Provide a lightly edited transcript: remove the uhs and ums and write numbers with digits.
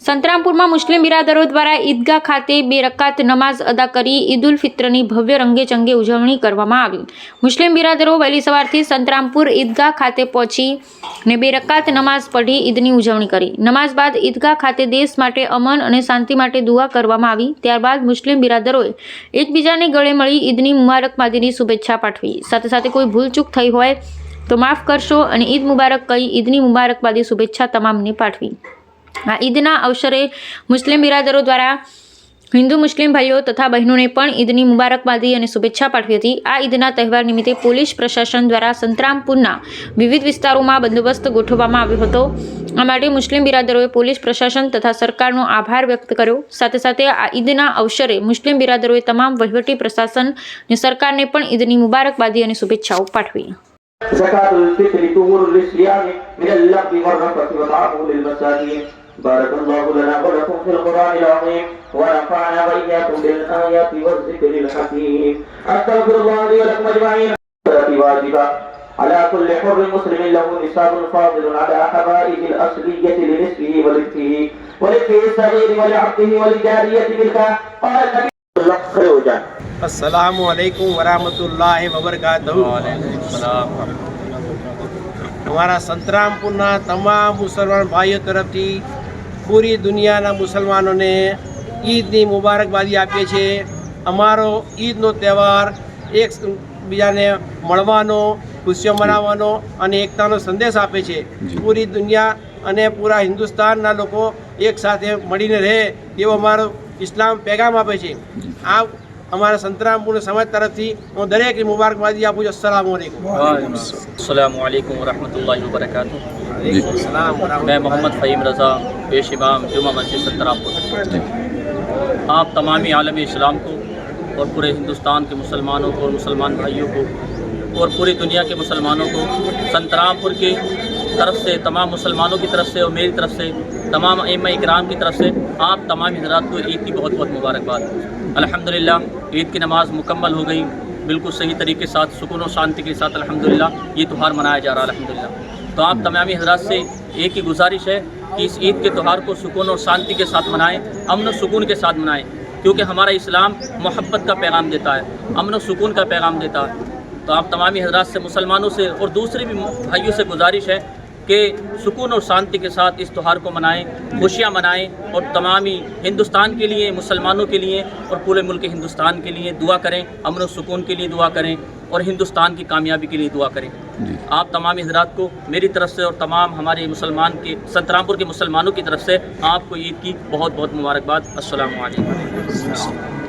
સંતરામપુરમાં મુસ્લિમ બિરાદરો દ્વારા ઈદગાહ ખાતે 2 રકાત નમાઝ અદા કરી ઈદ ઉલ ફિત્રની ભવ્ય રંગેચંગે ઉજવણી કરવામાં આવી। મુસ્લિમ બિરાદરો વહેલી સવારથી સંતરામપુર ઈદગાહ ખાતે પહોંચીને 2 રકાત નમાઝ પઢી ઈદની ઉજવણી કરી। નમાઝ બાદ ઈદગાહ ખાતે દેશ માટે અમન અને શાંતિ માટે દુઆ કરવામાં આવી। ત્યારબાદ મુસ્લિમ બિરાદરોએ એકબીજાને ગળે મળી ઈદની મુબારકબાદીની શુભેચ્છા પાઠવી। સાથે સાથે કોઈ ભૂલચૂક થઈ હોય તો માફ કરશો અને ઈદ મુબારક કહી ઈદની મુબારકબાદી શુભેચ્છા તમામને પાઠવી। આ ઈદના અવસરે મુસ્લિમ બિરાદરો દ્વારા હિન્દુ મુસ્લિમ ભાઈઓ તથા બહેનોને પણ ઈદની મુબારકબાદી અને શુભેચ્છા પાઠવી હતી। આ ઈદના તહેવાર નિમિત્તે પોલીસ પ્રશાસન દ્વારા સંતરામપુરના વિવિધ વિસ્તારોમાં બંદોબસ્ત ગોઠવવામાં આવ્યો હતો। આ માટે મુસ્લિમ બિરાદરોએ પોલીસ પ્રશાસન તથા સરકારનો આભાર વ્યક્ત કર્યો। સાથે સાથે આ ઈદના અવસરે મુસ્લિમ બિરાદરોએ તમામ વહીવટી પ્રશાસન અને સરકારને પણ ઈદની મુબારકબાદી અને શુભેચ્છાઓ પાઠવી। ज़कातुल फ़ित्री तुहुरुल इस्लाम मिनल लग़्वी वर्रफ़ति वतआमु लिल मसाकीन बारकल्लाहु लना व लकुम फ़िल क़ुरआनिल अज़ीम व नफ़अना व इय्याकुम बिल आयाति वज़ ज़िक्रिल हकीम अस्तग़फिरुल्लाह ली व लकुम अजमईन वाजिबा अला कुल्लि हुर्रिन मुस्लिमिन लहु निसाबुन फ़ाज़िलुन अला हवाइजिल अस्लिय्यति लिनिस्बिही व लिफ़िही सग़ीर व लिअब्दिही व लिजारियति बिलका और खड़े हो जाए। अस्सलामु अलैकुम वरहमतुल्लाहि वबरकातुहू। हमारा संतरामपुरना तमाम मुसलमान भाइयों तरफथी पूरी दुनियाना मुसलमानोने ईदनी मुबारकबादी आपीए छे। अमारो ईदनो तहेवार एक बीजाने मळवानो, खुशियों मनावવાનો અને એકતાનો સંદેશ આપે છે। પૂરી દુનિયા અને પૂરા હિન્દુસ્તાનના લોકો એક સાથે મળીને રહે એવો અમારો ઇસ્લામ પેગામ આપે છે। આ हमारा संतरामपुर समाज तरफ थी હું દરેકને મુબારકબાદી આપું છું। अस्सलामु अलैकुम वरहमतुल्लाहि वबरकातुहू। मैं मोहम्मद फ़हीम रज़ा पेश इमाम जुमा मस्जिद संतरामपुर आप तमामी आलम इस्लाम को और पूरे हिंदुस्तान के मुसलमानों को और मुसलमान भाइयों को और पूरी दुनिया के मुसलमानों को संतरामपुर की तरफ से तमाम मुसलमानों की तरफ से और मेरी तरफ से तमाम अइम्मा इकराम की तरफ से आप तमाम हज़रात को ईद की बहुत बहुत मुबारकबाद। अल्हम्दुलिल्लाह ईद की नमाज़ मुकम्मल हो गई बिल्कुल सही तरीके के साथ सुकून और शांति के साथ। अल्हम्दुलिल्लाह ये त्यौहार मनाया जा रहा है अल्हम्दुलिल्लाह। तो आप तमामी हज़रात से एक ही गुजारिश है कि इस ईद के त्यौहार को सुकून और शांति के साथ मनाएँ, अमन और सुकून के साथ मनाएँ, क्योंकि हमारा इस्लाम मोहब्बत का पैगाम देता है, अमन और सुकून का पैगाम देता है। तो आप तमामी हज़रात से मुसलमानों से और दूसरे भी भाइयों से गुजारिश है कि सुकून और शांति के साथ इस त्यौहार को मनाएं, खुशियाँ मनाएं और तमामी हिंदुस्तान के लिए, मुसलमानों के लिए और पूरे मुल्क हिंदुस्तान के लिए दुआ करें, अमन और सुकून के लिए दुआ करें और हिंदुस्तान की कामयाबी के लिए दुआ करें। आप तमामी हज़रात को मेरी तरफ से और तमाम हमारे मुसलमान के संतरामपुर के मुसलमानों की तरफ से आपको ईद की बहुत बहुत मुबारकबाद। अस्सलामु अलैकुम।